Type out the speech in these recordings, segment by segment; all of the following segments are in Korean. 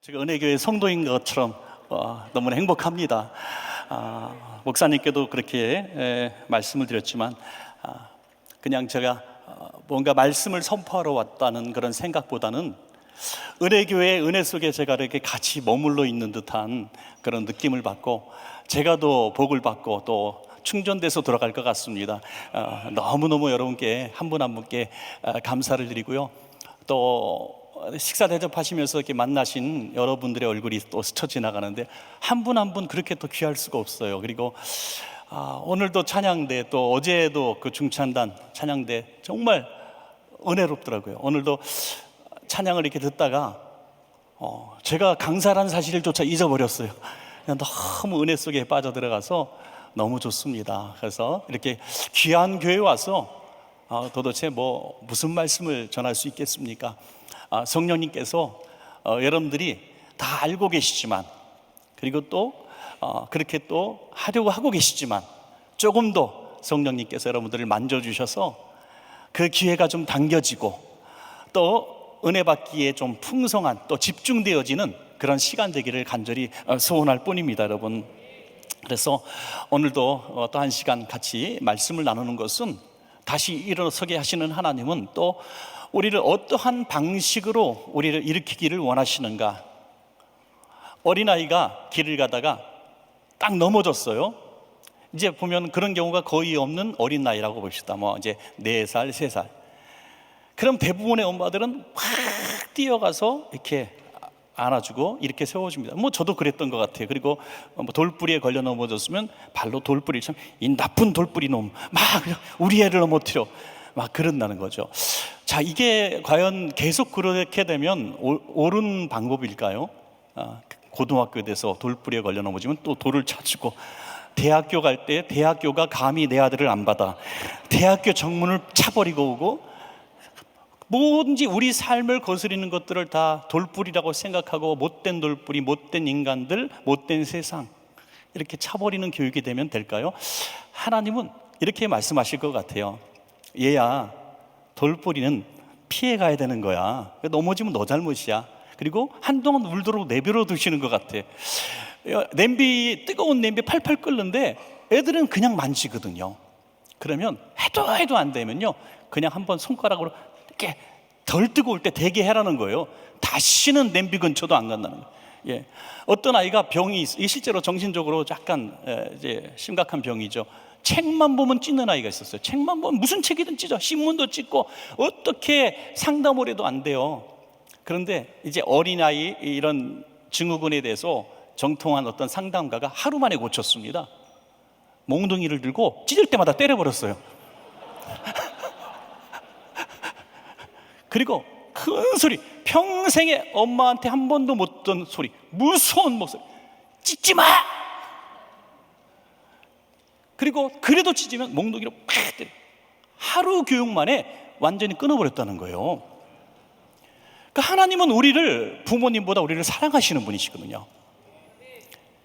제가 은혜교회 성도인 것처럼 너무나 행복합니다. 목사님께도 그렇게 말씀을 드렸지만 그냥 제가 뭔가 말씀을 선포하러 왔다는 그런 생각보다는 은혜교회의 은혜 속에 제가 이렇게 같이 머물러 있는 듯한 그런 느낌을 받고 제가 더 복을 받고 또 충전돼서 돌아갈 것 같습니다. 너무너무 여러분께 한 분 한 분께 감사를 드리고요. 또 식사 대접하시면서 이렇게 만나신 여러분들의 얼굴이 또 스쳐 지나가는데 한 분 한 분 그렇게 또 귀할 수가 없어요. 그리고 오늘도 찬양대, 또 어제도 그 중찬단 찬양대 정말 은혜롭더라고요. 오늘도 찬양을 이렇게 듣다가 제가 강사라는 사실조차 잊어버렸어요. 그냥 너무 은혜 속에 빠져들어가서 너무 좋습니다. 그래서 이렇게 귀한 교회에 와서 도대체 무슨 말씀을 전할 수 있겠습니까? 성령님께서 여러분들이 다 알고 계시지만, 그리고 또 그렇게 또 하려고 하고 계시지만 조금 더 성령님께서 여러분들을 만져주셔서 그 기회가 좀 당겨지고 또 은혜 받기에 좀 풍성한, 또 집중되어지는 그런 시간 되기를 간절히 소원할 뿐입니다, 여러분. 그래서 오늘도 또 한 시간 같이 말씀을 나누는 것은, 다시 일어서게 하시는 하나님은 또 우리를 어떠한 방식으로 우리를 일으키기를 원하시는가. 어린아이가 길을 가다가 딱 넘어졌어요. 이제 보면 그런 경우가 거의 없는 어린 나이라고 봅시다. 이제 4살, 3살. 그럼 대부분의 엄마들은 확 뛰어가서 이렇게 안아주고 이렇게 세워줍니다. 저도 그랬던 것 같아요. 그리고 돌뿌리에 걸려 넘어졌으면 발로 돌뿌리, 참 이 나쁜 돌뿌리 놈, 막 그냥 우리 애를 넘어뜨려, 막 그런다는 거죠. 자, 이게 과연 계속 그렇게 되면 옳은 방법일까요? 고등학교에 돼서 돌뿌리에 걸려 넘어지면 또 돌을 찾고, 대학교 갈 때 대학교가 감히 내 아들을 안 받아 대학교 정문을 차버리고 오고, 뭐든지 우리 삶을 거스리는 것들을 다 돌뿌리라고 생각하고 못된 돌뿌리, 못된 인간들, 못된 세상, 이렇게 차버리는 교육이 되면 될까요? 하나님은 이렇게 말씀하실 것 같아요. 얘야, 돌뿌리는 피해가야 되는 거야. 넘어지면 너 잘못이야. 그리고 한동안 울도록 내버려 두시는 것 같아. 뜨거운 냄비 팔팔 끓는데 애들은 그냥 만지거든요. 그러면 해도 안 되면요, 그냥 한번 손가락으로 이렇게 덜 뜨거울 때 대게 해라는 거예요. 다시는 냄비 근처도 안 간다는 거예요. 예. 어떤 아이가 병이 실제로 정신적으로 약간 이제 심각한 병이죠. 책만 보면 찢는 아이가 있었어요. 책만 보면 무슨 책이든 찢어, 신문도 찢고, 어떻게 상담을 해도 안 돼요. 그런데 이제 어린아이 이런 증후군에 대해서 정통한 어떤 상담가가 하루 만에 고쳤습니다. 몽둥이를 들고 찢을 때마다 때려버렸어요. 그리고 큰 소리, 평생에 엄마한테 한 번도 못 듣던 소리, 무서운 목소리, 찢지 마! 그리고 그래도 찢으면 몽둥이로 팍 때려. 하루 교육 만에 완전히 끊어버렸다는 거예요. 그러니까 하나님은 부모님보다 우리를 사랑하시는 분이시거든요.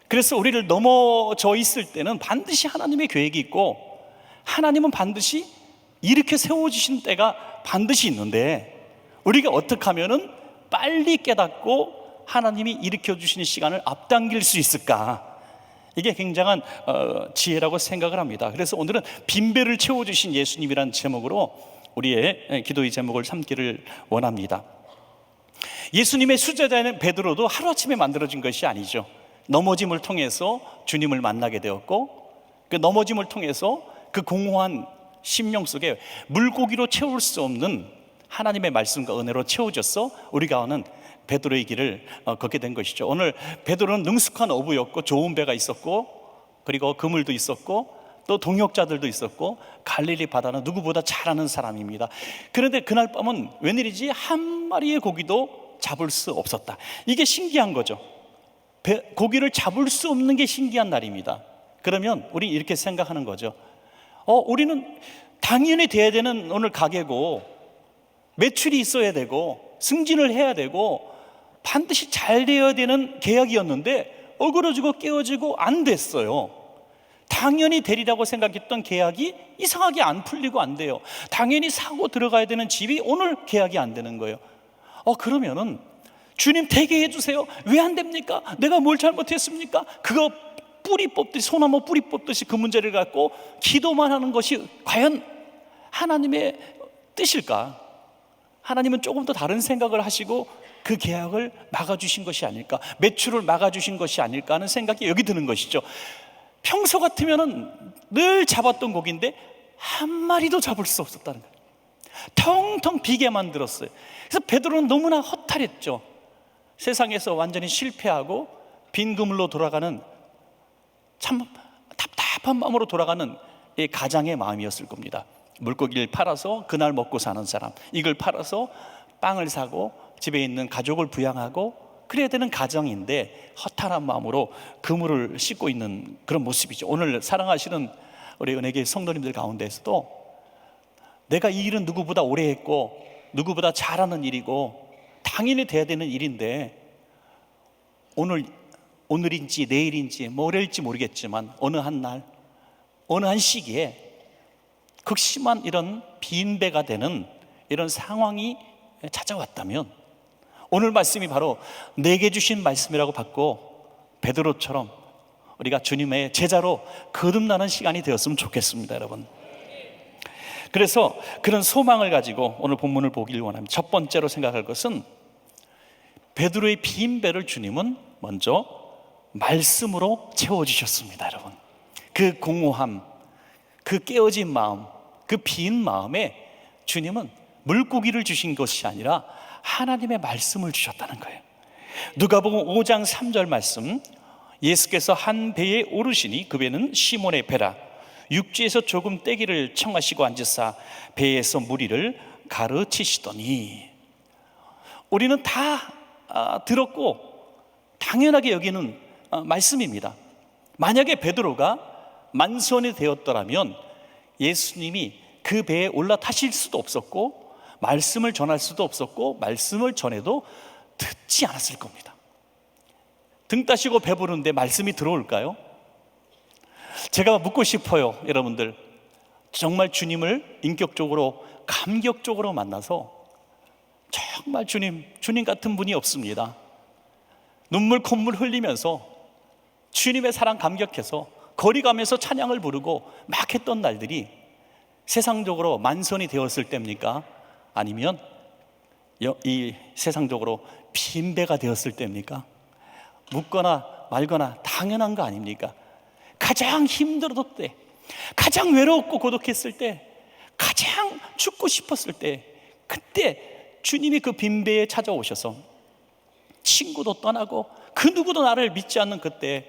그래서 우리를 넘어져 있을 때는 반드시 하나님의 계획이 있고, 하나님은 반드시 이렇게 세워주신 때가 반드시 있는데, 우리가 어떻게 하면은 빨리 깨닫고 하나님이 일으켜주시는 시간을 앞당길 수 있을까? 이게 굉장한 지혜라고 생각을 합니다. 그래서 오늘은 빈배를 채워주신 예수님이라는 제목으로 우리의 기도의 제목을 삼기를 원합니다. 예수님의 수제자인 베드로도 하루아침에 만들어진 것이 아니죠. 넘어짐을 통해서 주님을 만나게 되었고, 그 넘어짐을 통해서 그 공허한 심령 속에 물고기로 채울 수 없는 하나님의 말씀과 은혜로 채워져서 우리가 아는 베드로의 길을 걷게 된 것이죠. 오늘 베드로는 능숙한 어부였고, 좋은 배가 있었고, 그리고 그물도 있었고, 또 동역자들도 있었고, 갈릴리 바다는 누구보다 잘 아는 사람입니다. 그런데 그날 밤은 웬일이지 한 마리의 고기도 잡을 수 없었다. 이게 신기한 거죠. 고기를 잡을 수 없는 게 신기한 날입니다. 그러면 우리 이렇게 생각하는 거죠. 우리는 당연히 돼야 되는 오늘 가게고, 매출이 있어야 되고, 승진을 해야 되고, 반드시 잘 되어야 되는 계약이었는데 어그러지고 깨어지고 안 됐어요. 당연히 되리라고 생각했던 계약이 이상하게 안 풀리고 안 돼요. 당연히 사고 들어가야 되는 집이 오늘 계약이 안 되는 거예요. 그러면은 주님 되게 해주세요. 왜 안 됩니까? 내가 뭘 잘못했습니까? 그거 뿌리 뽑듯이, 소나무 뿌리 뽑듯이 그 문제를 갖고 기도만 하는 것이 과연 하나님의 뜻일까? 하나님은 조금 더 다른 생각을 하시고 그 계약을 막아주신 것이 아닐까, 매출을 막아주신 것이 아닐까 하는 생각이 여기 드는 것이죠. 평소 같으면은 늘 잡았던 고기인데 한 마리도 잡을 수 없었다는 거예요. 텅텅 비게 만들었어요. 그래서 베드로는 너무나 허탈했죠. 세상에서 완전히 실패하고 빈 그물로 돌아가는, 참 답답한 마음으로 돌아가는 이 가장의 마음이었을 겁니다. 물고기를 팔아서 그날 먹고 사는 사람, 이걸 팔아서 빵을 사고 집에 있는 가족을 부양하고 그래야 되는 가정인데 허탈한 마음으로 그물을 씻고 있는 그런 모습이죠. 오늘 사랑하시는 우리 은혜교회 성도님들 가운데서도 내가 이 일은 누구보다 오래 했고 누구보다 잘하는 일이고 당연히 돼야 되는 일인데 오늘인지 내일인지 모레일지 모르겠지만 어느 한 날, 어느 한 시기에 극심한 이런 빈배가 되는 이런 상황이 찾아왔다면 오늘 말씀이 바로 내게 주신 말씀이라고 받고 베드로처럼 우리가 주님의 제자로 거듭나는 시간이 되었으면 좋겠습니다, 여러분. 그래서 그런 소망을 가지고 오늘 본문을 보기를 원합니다. 첫 번째로 생각할 것은 베드로의 빈배를 주님은 먼저 말씀으로 채워주셨습니다, 여러분. 그 공허함, 그 깨어진 마음, 그 빈 마음에 주님은 물고기를 주신 것이 아니라 하나님의 말씀을 주셨다는 거예요. 누가복음 5장 3절 말씀, 예수께서 한 배에 오르시니 그 배는 시몬의 배라. 육지에서 조금 떼기를 청하시고 앉으사 배에서 무리를 가르치시더니. 우리는 다 들었고 당연하게 여기는 말씀입니다. 만약에 베드로가 만선이 되었더라면 예수님이 그 배에 올라타실 수도 없었고 말씀을 전할 수도 없었고 말씀을 전해도 듣지 않았을 겁니다. 등 따시고 배부른데 말씀이 들어올까요? 제가 묻고 싶어요, 여러분들. 정말 주님을 인격적으로 감격적으로 만나서 정말 주님 같은 분이 없습니다. 눈물 콧물 흘리면서 주님의 사랑 감격해서 거리 가면서 찬양을 부르고 막 했던 날들이 세상적으로 만선이 되었을 때입니까? 아니면 이 세상적으로 빈배가 되었을 때입니까? 묻거나 말거나 당연한 거 아닙니까? 가장 힘들었을 때, 가장 외롭고 고독했을 때, 가장 죽고 싶었을 때, 그때 주님이 그 빈배에 찾아오셔서 친구도 떠나고 그 누구도 나를 믿지 않는 그때,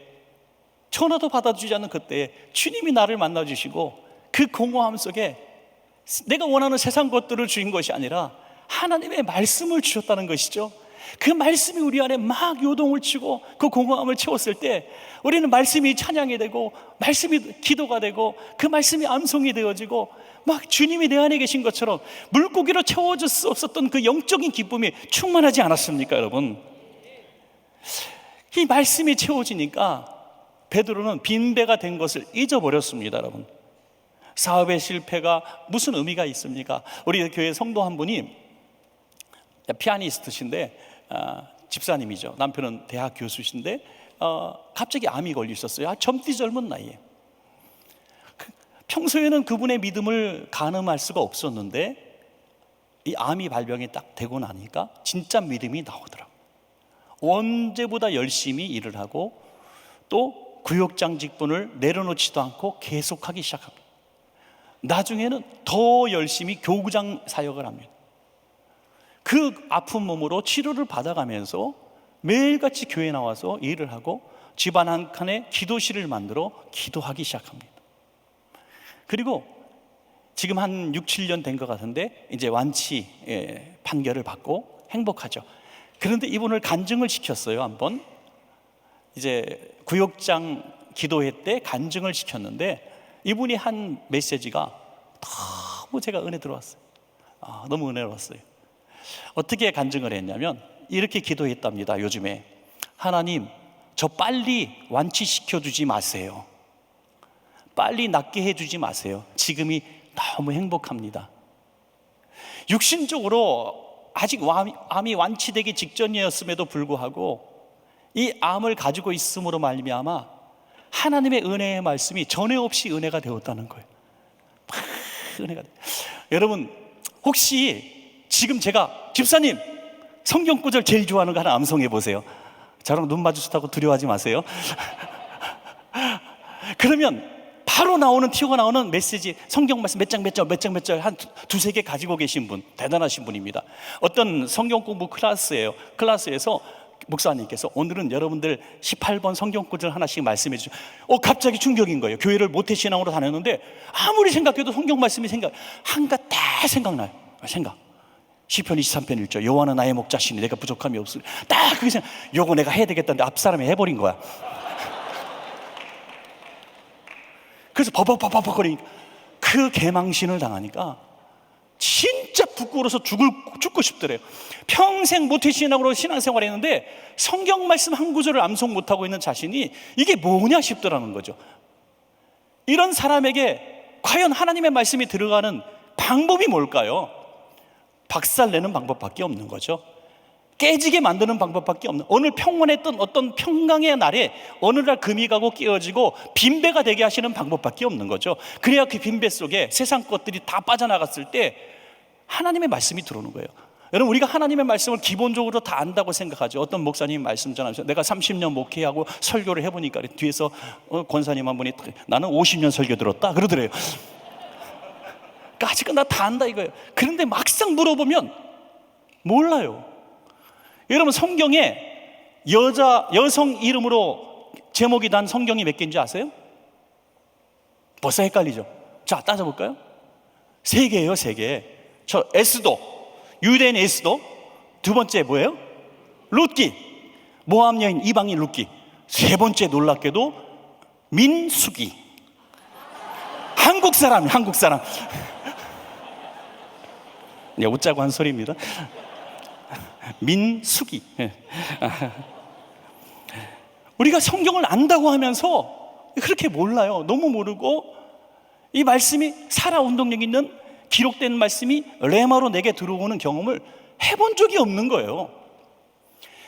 전화도 받아주지 않는 그때 주님이 나를 만나주시고 그 공허함 속에 내가 원하는 세상 것들을 주신 것이 아니라 하나님의 말씀을 주셨다는 것이죠. 그 말씀이 우리 안에 막 요동을 치고 그 공허함을 채웠을 때 우리는 말씀이 찬양이 되고 말씀이 기도가 되고 그 말씀이 암송이 되어지고 막 주님이 내 안에 계신 것처럼 물고기로 채워질 수 없었던 그 영적인 기쁨이 충만하지 않았습니까, 여러분? 이 말씀이 채워지니까 베드로는 빈배가 된 것을 잊어버렸습니다, 여러분. 사업의 실패가 무슨 의미가 있습니까? 우리 교회 성도 한 분이 피아니스트신데 집사님이죠. 남편은 대학 교수신데 갑자기 암이 걸리셨어요. 젊디 젊은 나이에. 평소에는 그분의 믿음을 가늠할 수가 없었는데 이 암이 발병이 딱 되고 나니까 진짜 믿음이 나오더라고요. 언제보다 열심히 일을 하고 또 구역장 직분을 내려놓지도 않고 계속하기 시작합니다. 나중에는 더 열심히 교구장 사역을 합니다. 그 아픈 몸으로 치료를 받아가면서 매일같이 교회에 나와서 일을 하고 집안 한 칸에 기도실을 만들어 기도하기 시작합니다. 그리고 지금 한 6, 7년 된 것 같은데 이제 완치 판결을 받고 행복하죠. 그런데 이분을 간증을 시켰어요. 한번 이제 구역장 기도회 때 간증을 시켰는데 이분이 한 메시지가 너무 제가 은혜 들어왔어요. 너무 은혜로웠어요. 어떻게 간증을 했냐면 이렇게 기도했답니다. 요즘에 하나님, 저 빨리 완치시켜 주지 마세요. 빨리 낫게 해주지 마세요. 지금이 너무 행복합니다. 육신적으로 아직 암이 완치되기 직전이었음에도 불구하고 이 암을 가지고 있음으로 말미암아 하나님의 은혜의 말씀이 전에 없이 은혜가 되었다는 거예요. 은혜가. 여러분, 혹시 지금 제가 집사님 성경 구절 제일 좋아하는 거 하나 암송해 보세요. 저랑 눈 마주쳤다고 두려워하지 마세요. 그러면 바로 튀어가 나오는 메시지, 성경 말씀 몇 장 한 두세 개 가지고 계신 분, 대단하신 분입니다. 어떤 성경 공부 클래스에서 목사님께서 오늘은 여러분들 18번 성경 구절 하나씩 말씀해 주죠. 갑자기 충격인 거예요. 교회를 모태신앙으로 다녔는데 아무리 생각해도 성경 말씀이 한가 딱 생각나요. 시편 23편 1절, 여호와는 나의 목자시니 내가 부족함이 없으리. 딱 그게 요거 내가 해야 되겠다는데 앞사람이 해버린 거야. 그래서 버벅거리니까, 그 개망신을 당하니까 진짜 부끄러워서 죽고 싶더래요. 평생 모태신앙으로 신앙생활 했는데 성경 말씀 한 구절을 암송 못하고 있는 자신이 이게 뭐냐 싶더라는 거죠. 이런 사람에게 과연 하나님의 말씀이 들어가는 방법이 뭘까요? 박살내는 방법밖에 없는 거죠. 깨지게 만드는 방법밖에 없는, 오늘 평온했던 어떤 평강의 날에 어느 날 금이 가고 깨어지고 빈배가 되게 하시는 방법밖에 없는 거죠. 그래야 그 빈배 속에 세상 것들이 다 빠져나갔을 때 하나님의 말씀이 들어오는 거예요. 여러분, 우리가 하나님의 말씀을 기본적으로 다 안다고 생각하죠. 어떤 목사님이 말씀 전하면서 내가 30년 목회하고 설교를 해보니까 뒤에서 권사님 한 분이 나는 50년 설교 들었다 그러더래요. 아직은 나 다 안다 이거예요. 그런데 막상 물어보면 몰라요. 여러분, 성경에 여성 이름으로 제목이 난 성경이 몇 개인지 아세요? 벌써 헷갈리죠? 자, 따져볼까요? 3개예요, 3개. 저 에스도, 유대인 에스도. 두 번째 뭐예요? 룻기, 모압 여인 이방인 룻기. 세 번째 놀랍게도 민수기. 한국 사람. 웃자고 한 소리입니다. 민수기. 우리가 성경을 안다고 하면서 그렇게 몰라요. 너무 모르고 이 말씀이 살아운동력 있는 기록된 말씀이 레마로 내게 들어오는 경험을 해본 적이 없는 거예요.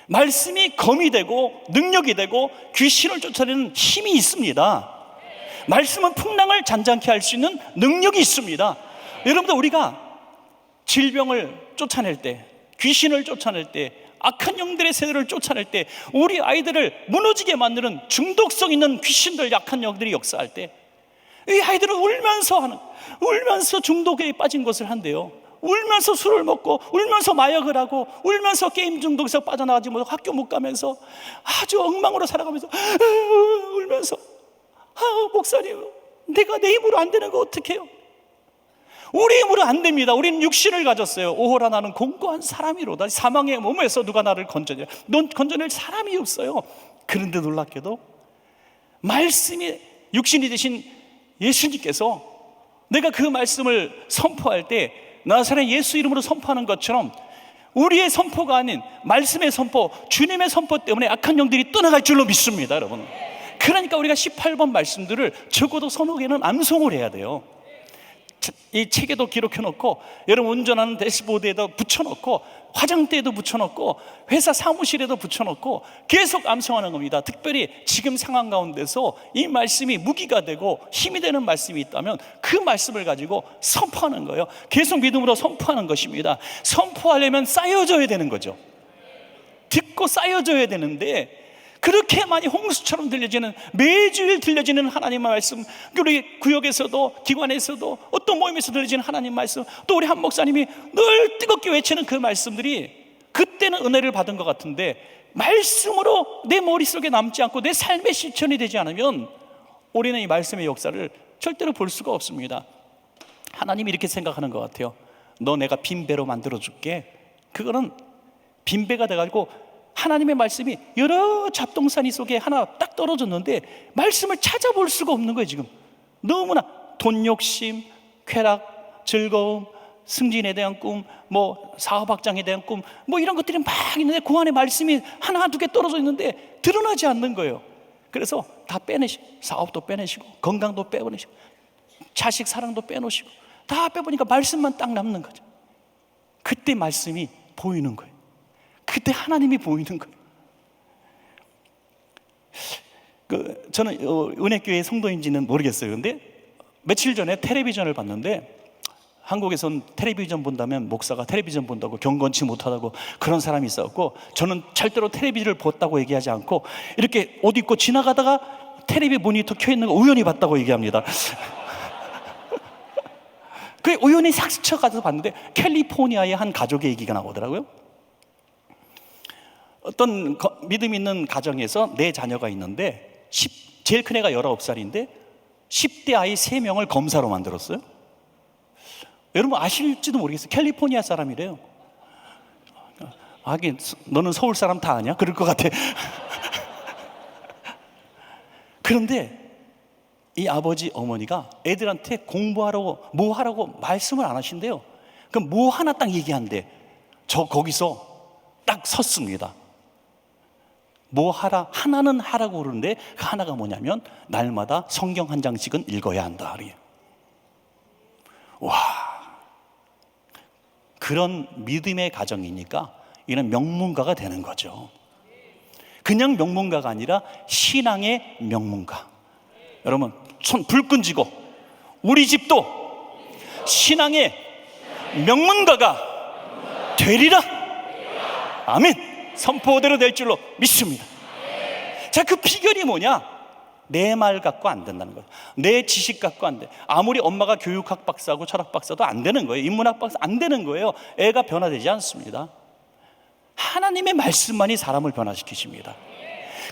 말씀이 검이 되고 능력이 되고 귀신을 쫓아내는 힘이 있습니다. 말씀은 풍랑을 잔잔케 할 수 있는 능력이 있습니다. 여러분들, 우리가 질병을 쫓아낼 때, 귀신을 쫓아낼 때, 악한 영들의 세대를 쫓아낼 때, 우리 아이들을 무너지게 만드는 중독성 있는 귀신들, 약한 영들이 역사할 때, 이 아이들은 울면서 중독에 빠진 것을 한대요. 울면서 술을 먹고, 울면서 마약을 하고, 울면서 게임 중독에서 빠져나가지 못하고 학교 못 가면서 아주 엉망으로 살아가면서 울면서, 목사님, 내가 내 힘으로 안 되는 거 어떡해요? 우리 힘으로 안 됩니다. 우리는 육신을 가졌어요. 오호라 나는 공고한 사람이로다. 사망의 몸에서 누가 나를 건져내? 넌 건져낼 사람이 없어요. 그런데 놀랍게도 말씀이 육신이 되신 예수님께서 내가 그 말씀을 선포할 때 나사렛 예수 이름으로 선포하는 것처럼 우리의 선포가 아닌 말씀의 선포, 주님의 선포 때문에 악한 영들이 떠나갈 줄로 믿습니다, 여러분. 그러니까 우리가 18번 말씀들을 적어도 서너 개는 암송을 해야 돼요. 이 책에도 기록해놓고, 여러분 운전하는 대시보드에도 붙여놓고, 화장대에도 붙여놓고, 회사 사무실에도 붙여놓고 계속 암송하는 겁니다. 특별히 지금 상황 가운데서 이 말씀이 무기가 되고 힘이 되는 말씀이 있다면 그 말씀을 가지고 선포하는 거예요. 계속 믿음으로 선포하는 것입니다. 선포하려면 쌓여져야 되는 거죠. 듣고 쌓여져야 되는데, 그렇게 많이 홍수처럼 들려지는, 매주일 들려지는 하나님의 말씀, 우리 구역에서도 기관에서도 어떤 모임에서 들려지는 하나님 말씀, 또 우리 한 목사님이 늘 뜨겁게 외치는 그 말씀들이 그때는 은혜를 받은 것 같은데 말씀으로 내 머릿속에 남지 않고 내 삶의 실천이 되지 않으면 우리는 이 말씀의 역사를 절대로 볼 수가 없습니다. 하나님이 이렇게 생각하는 것 같아요. 너 내가 빈배로 만들어줄게. 그거는 빈배가 돼가지고 하나님의 말씀이 여러 잡동사니 속에 하나 딱 떨어졌는데 말씀을 찾아볼 수가 없는 거예요. 지금 너무나 돈 욕심, 쾌락, 즐거움, 승진에 대한 꿈, 사업 확장에 대한 꿈, 이런 것들이 막 있는데 그 안에 말씀이 하나 두 개 떨어져 있는데 드러나지 않는 거예요. 그래서 다 빼내시고, 사업도 빼내시고, 건강도 빼내시고, 자식 사랑도 빼놓으시고, 다 빼보니까 말씀만 딱 남는 거죠. 그때 말씀이 보이는 거예요. 그때 하나님이 보이는 거예요. 저는 은혜교회 성도인지는 모르겠어요. 근데 며칠 전에 텔레비전을 봤는데, 한국에선 텔레비전 본다면 목사가 텔레비전 본다고 경건치 못하다고 그런 사람이 있었고, 저는 절대로 텔레비전을 봤다고 얘기하지 않고 이렇게 옷 입고 지나가다가 텔레비 모니터 켜 있는 거 우연히 봤다고 얘기합니다. 그 우연히 싹 스쳐가서 봤는데 캘리포니아의 한 가족의 얘기가 나오더라고요. 어떤 믿음 있는 가정에서 4자녀가 있는데 제일 큰 애가 19살인데 10대 아이 3명을 검사로 만들었어요. 여러분 아실지도 모르겠어요. 캘리포니아 사람이래요. 하긴 너는 서울 사람 다 아냐? 그럴 것 같아. 그런데 이 아버지 어머니가 애들한테 공부하라고 뭐 하라고 말씀을 안 하신대요. 그럼 뭐 하나 딱 얘기한대. 저 거기서 딱 섰습니다. 뭐 하라, 하나는 하라고 그러는데 그 하나가 뭐냐면 날마다 성경 한 장씩은 읽어야 한다. 와, 그런 믿음의 가정이니까 이는 명문가가 되는 거죠. 그냥 명문가가 아니라 신앙의 명문가. 여러분 손 불 끈지고 우리 집도 신앙의 명문가가 되리라. 아멘. 선포대로 될 줄로 믿습니다. 자, 그 비결이 뭐냐? 내 말 갖고 안 된다는 거예요. 내 지식 갖고 안 돼. 아무리 엄마가 교육학 박사고 철학 박사도 안 되는 거예요. 인문학 박사 안 되는 거예요. 애가 변화되지 않습니다. 하나님의 말씀만이 사람을 변화시키십니다.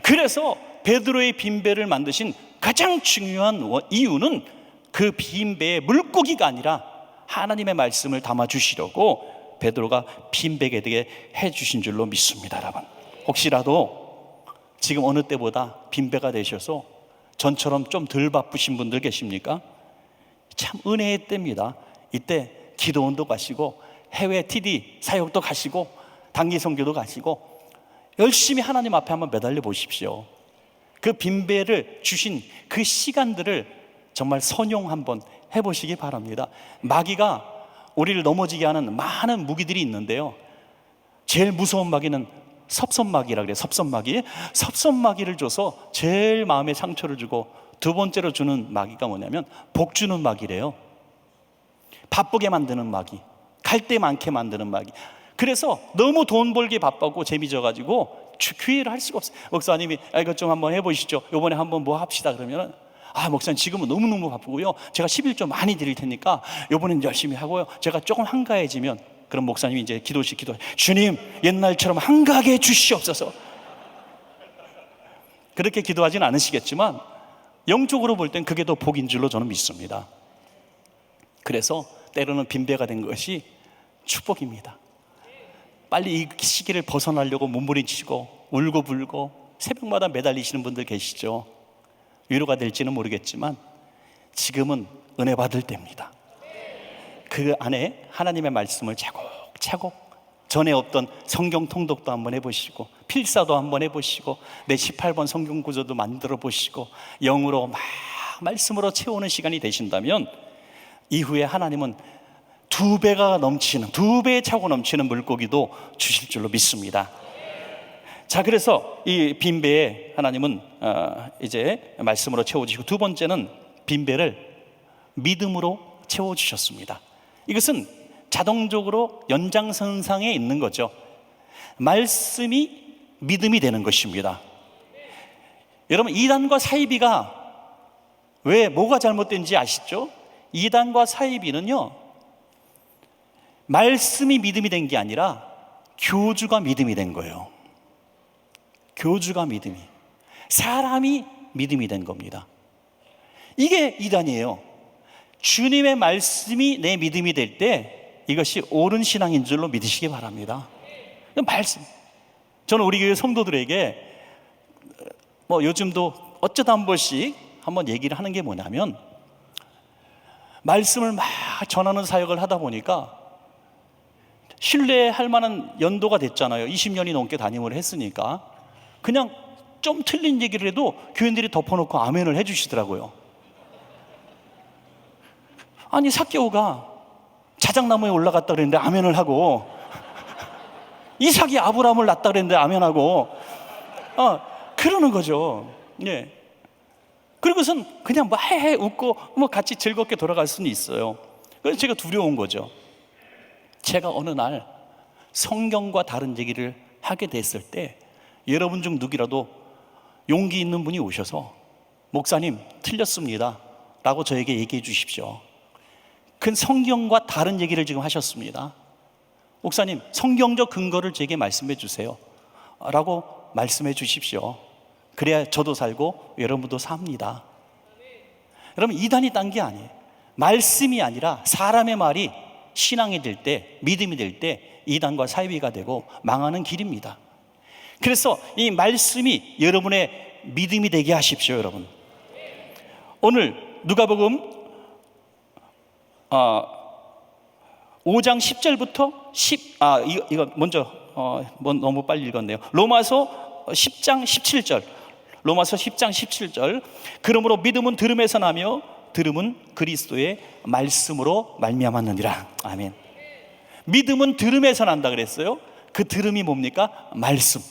그래서 베드로의 빈배를 만드신 가장 중요한 이유는 그 빈배에 물고기가 아니라 하나님의 말씀을 담아주시려고 베드로가 빈배게 되게 해주신 줄로 믿습니다. 여러분 혹시라도 지금 어느 때보다 빈배가 되셔서 전처럼 좀 덜 바쁘신 분들 계십니까? 참 은혜의 때입니다. 이때 기도원도 가시고 해외 TD 사역도 가시고 단기 선교도 가시고 열심히 하나님 앞에 한번 매달려 보십시오. 그 빈배를 주신 그 시간들을 정말 선용 한번 해보시기 바랍니다. 마귀가 우리를 넘어지게 하는 많은 무기들이 있는데요, 제일 무서운 마귀는 섭섭마귀라 그래요. 섭섭마귀를 줘서 제일 마음에 상처를 주고, 두 번째로 주는 마귀가 뭐냐면 복 주는 마귀래요. 바쁘게 만드는 마귀, 갈 데 많게 만드는 마귀. 그래서 너무 돈 벌기 바빠고 재미져가지고 기회를 할 수가 없어요. 목사님이 이것 좀 한번 해보시죠, 이번에 한번 뭐 합시다 그러면은, 목사님 지금은 너무너무 바쁘고요, 제가 11조 많이 드릴 테니까 이번엔 열심히 하고요, 제가 조금 한가해지면, 그럼 목사님이 이제 기도해, 주님 옛날처럼 한가하게 해주시옵소서. 그렇게 기도하진 않으시겠지만 영적으로 볼 땐 그게 더 복인 줄로 저는 믿습니다. 그래서 때로는 빈배가 된 것이 축복입니다. 빨리 이 시기를 벗어나려고 몸부림치고 울고불고 새벽마다 매달리시는 분들 계시죠. 위로가 될지는 모르겠지만 지금은 은혜 받을 때입니다. 그 안에 하나님의 말씀을 차곡차곡, 전에 없던 성경 통독도 한번 해보시고 필사도 한번 해보시고 내 18번 성경 구조도 만들어 보시고 영으로 막 말씀으로 채우는 시간이 되신다면 이후에 하나님은 2배가 넘치는, 2배 차고 넘치는 물고기도 주실 줄로 믿습니다. 자, 그래서 이 빈배에 하나님은 이제 말씀으로 채워주시고, 두 번째는 빈배를 믿음으로 채워주셨습니다. 이것은 자동적으로 연장선상에 있는 거죠. 말씀이 믿음이 되는 것입니다. 여러분, 이단과 사이비가 왜 뭐가 잘못된지 아시죠? 이단과 사이비는요, 말씀이 믿음이 된 게 아니라 교주가 믿음이 된 거예요. 교주가 믿음이, 사람이 믿음이 된 겁니다. 이게 이단이에요. 주님의 말씀이 내 믿음이 될 때 이것이 옳은 신앙인 줄로 믿으시기 바랍니다. 말씀. 저는 우리 교회 성도들에게 요즘도 어쩌다 한 번씩 한번 얘기를 하는 게 뭐냐면, 말씀을 막 전하는 사역을 하다 보니까 신뢰할 만한 연도가 됐잖아요. 20년이 넘게 담임을 했으니까 그냥 좀 틀린 얘기를 해도 교인들이 덮어놓고 아멘을 해주시더라고요. 아니, 삭개오가 자작나무에 올라갔다 그랬는데 아멘을 하고, 이삭이 아브라함을 낳았다 그랬는데 아멘하고 그러는 거죠. 예. 그리고선 그냥 뭐 헤헤 웃고 뭐 같이 즐겁게 돌아갈 수는 있어요. 그래서 제가 두려운 거죠. 제가 어느 날 성경과 다른 얘기를 하게 됐을 때 여러분 중 누구라도 용기 있는 분이 오셔서 목사님 틀렸습니다 라고 저에게 얘기해 주십시오. 그 성경과 다른 얘기를 지금 하셨습니다. 목사님 성경적 근거를 제게 말씀해 주세요 라고 말씀해 주십시오. 그래야 저도 살고 여러분도 삽니다. 여러분 이단이 딴 게 아니에요. 말씀이 아니라 사람의 말이 신앙이 될 때, 믿음이 될 때 이단과 사이비가 되고 망하는 길입니다. 그래서 이 말씀이 여러분의 믿음이 되게 하십시오. 여러분 오늘 누가복음 5장 10절부터 이거 먼저 너무 빨리 읽었네요. 로마서 10장 17절. 로마서 10장 17절. 그러므로 믿음은 들음에서 나며 들음은 그리스도의 말씀으로 말미암았느니라. 아멘. 믿음은 들음에서 난다 그랬어요. 그 들음이 뭡니까? 말씀.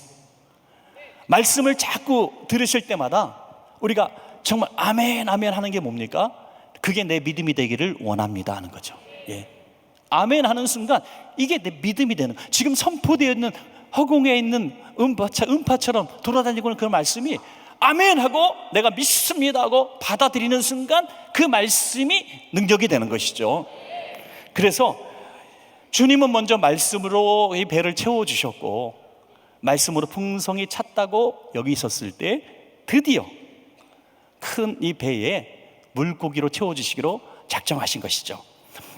말씀을 자꾸 들으실 때마다 우리가 정말 아멘 아멘 하는 게 뭡니까? 그게 내 믿음이 되기를 원합니다 하는 거죠. 예. 아멘 하는 순간 이게 내 믿음이 되는 거예요. 지금 선포되어 있는 허공에 있는 음파처럼 돌아다니고 있는 그 말씀이 아멘 하고 내가 믿습니다 하고 받아들이는 순간 그 말씀이 능력이 되는 것이죠. 그래서 주님은 먼저 말씀으로 이 배를 채워주셨고 말씀으로 풍성히 찼다고 여기 있었을 때 드디어 큰 이 배에 물고기로 채워주시기로 작정하신 것이죠.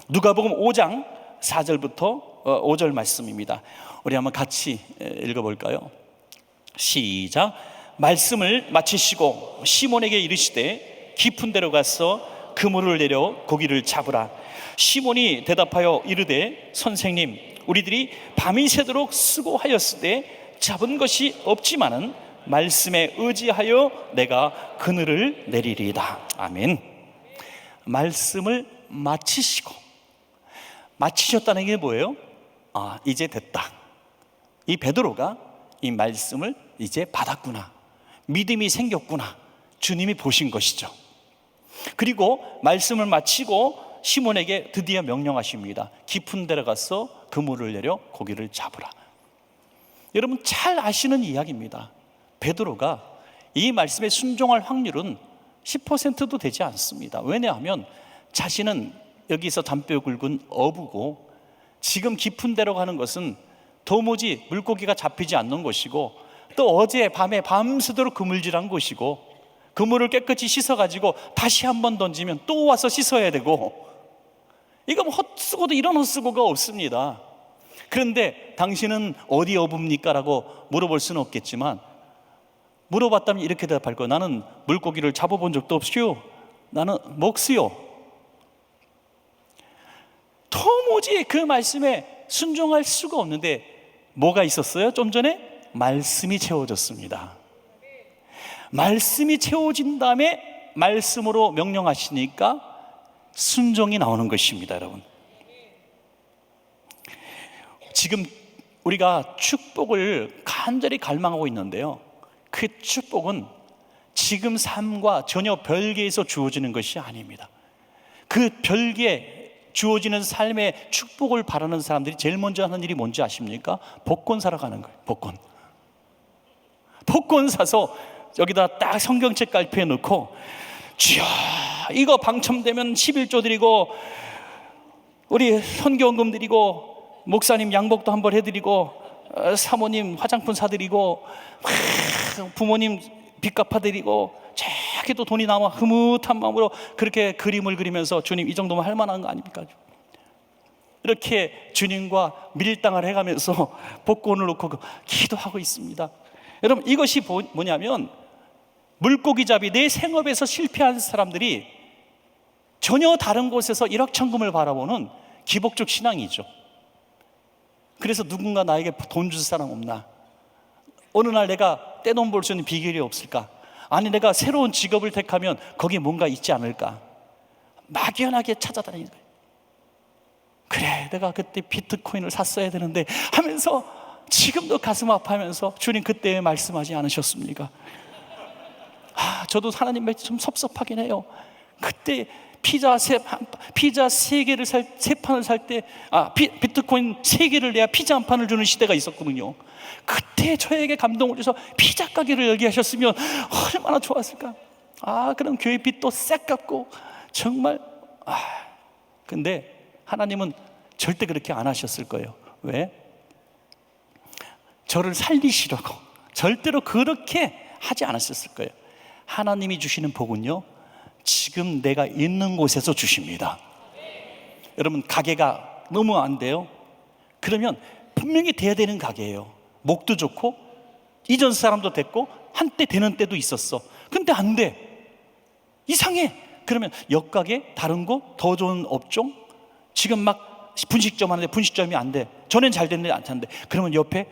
누가복음 5장 4절부터 5절 말씀입니다. 우리 한번 같이 읽어볼까요? 시작. 말씀을 마치시고 시몬에게 이르시되 깊은 데로 가서 그물을 내려 고기를 잡으라. 시몬이 대답하여 이르되 선생님 우리들이 밤이 새도록 수고하였으되 잡은 것이 없지만은 말씀에 의지하여 내가 그늘을 내리리이다. 아멘. 말씀을 마치셨다는 게 뭐예요? 이제 됐다. 이 베드로가 이 말씀을 이제 받았구나, 믿음이 생겼구나, 주님이 보신 것이죠. 그리고 말씀을 마치고 시몬에게 드디어 명령하십니다. 깊은 데로 가서 그물을 내려 고기를 잡으라. 여러분 잘 아시는 이야기입니다. 베드로가 이 말씀에 순종할 확률은 10%도 되지 않습니다. 왜냐하면 자신은 여기서 담벼 굵은 어부고 지금 깊은 데로 가는 것은 도무지 물고기가 잡히지 않는 것이고 또 어제 밤에 밤새도록 그물질한 것이고 그물을 깨끗이 씻어가지고 다시 한번 던지면 또 와서 씻어야 되고 이거 뭐 헛수고도 이런 헛수고가 없습니다. 그런데 당신은 어디 어부입니까? 라고 물어볼 수는 없겠지만 물어봤다면 이렇게 대답할 거예요. 나는 물고기를 잡아본 적도 없시오. 나는 먹수요. 도무지 그 말씀에 순종할 수가 없는데 뭐가 있었어요? 좀 전에 말씀이 채워졌습니다. 말씀이 채워진 다음에 말씀으로 명령하시니까 순종이 나오는 것입니다. 여러분 지금 우리가 축복을 간절히 갈망하고 있는데요, 그 축복은 지금 삶과 전혀 별개에서 주어지는 것이 아닙니다. 그 별개 주어지는 삶의 축복을 바라는 사람들이 제일 먼저 하는 일이 뭔지 아십니까? 복권 사러 가는 거예요. 복권 사서 여기다 딱 성경책 깔피에 넣고 주여 이거 당첨되면 11조 드리고 우리 선교원금 드리고 목사님 양복도 한벌 해드리고 사모님 화장품 사드리고 부모님 빚 갚아드리고 자기도 돈이 남아 흐뭇한 마음으로 그렇게 그림을 그리면서 주님 이 정도면 할 만한 거 아닙니까? 이렇게 주님과 밀당을 해가면서 복권을 놓고 기도하고 있습니다. 여러분 이것이 뭐냐면 물고기잡이 내 생업에서 실패한 사람들이 전혀 다른 곳에서 일확천금을 바라보는 기복적 신앙이죠. 그래서 누군가 나에게 돈 줄 사람 없나? 어느 날 내가 떼돈 벌 수 있는 비결이 없을까? 아니 내가 새로운 직업을 택하면 거기에 뭔가 있지 않을까? 막연하게 찾아다니는 거예요. 그래 내가 그때 비트코인을 샀어야 되는데 하면서 지금도 가슴 아파하면서 주님 그때 말씀하지 않으셨습니까? 저도 하나님 좀 섭섭하긴 해요. 그때 피자 세 개를 세 판을 살 때, 비트코인 3개를 내야 피자 한 판을 주는 시대가 있었거든요. 그때 저에게 감동을 주셔서 피자 가게를 열게 하셨으면 얼마나 좋았을까. 그럼 교회 빚도 싹 갚고 정말. 근데 하나님은 절대 그렇게 안 하셨을 거예요. 왜? 저를 살리시려고 절대로 그렇게 하지 않았을 거예요. 하나님이 주시는 복은요, 지금 내가 있는 곳에서 주십니다. 여러분, 가게가 너무 안 돼요? 그러면 분명히 돼야 되는 가게예요. 목도 좋고 이전 사람도 됐고 한때 되는 때도 있었어. 근데 안 돼. 이상해. 그러면 옆가게 다른 곳 더 좋은 업종, 지금 막 분식점 하는데 분식점이 안 돼. 전엔 잘 됐는데 안 찬대. 그러면 옆에